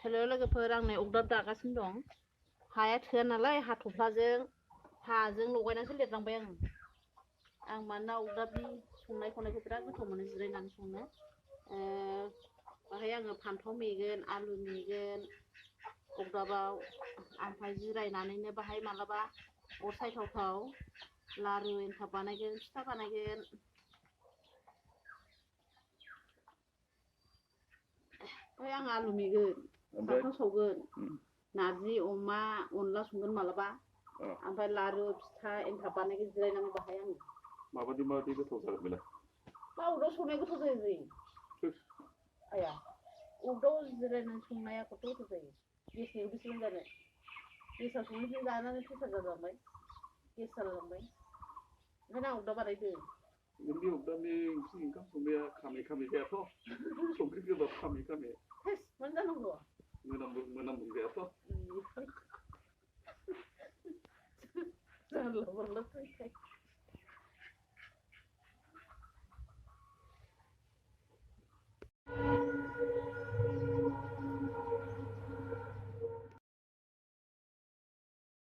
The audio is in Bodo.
हेलो लोगोफोर आं नै अगदाब दागासिनो दं हाया थोआ नालाय हाथ'फ्लाजों हाजों लगायनानैसो लिरनांबाय आं मानोना अगदाबनि संनाय खावनायखौ बिराद गोथाव मोनो जिरायनानै संनो बाहाय आङो फान्थाव मेगोन आलु मेगोन अगदाबाव ओमफ्राय जिरायनानैनो बाहाय मालाबा अर सायथावथाव लारु एन्थाब बानायगोन फिथा बानायगोन ओमफ्राय आं आलु मेगोन फान्थाव सावगोन नारजि अमा अनला संगोन मालाबा ओमफ्राय लारु फिथा एन्थाब बानायगोन जिरायनानै बाहाय आङो माबायदि गोथाव जागोन बेलाय मा अगदाब संनाया गोथाव जायो आया अगदाब जिरायनानै संनाया खथ' गोथाव जायो गेसनि उदैसो जानो गेसाव संनायखौ जानानै प्रेसार जालांबाय गेस जालांबाय ओंखायनो आं अगदाब बानायदों नोंनि अगदाबनि ओंख्रि ओंखाम संनाया खामै खामै जायाथ' संख्रि गोबाब खामै खामै मानो जानांगौ मोनामबो जायाथ' जानला मोनला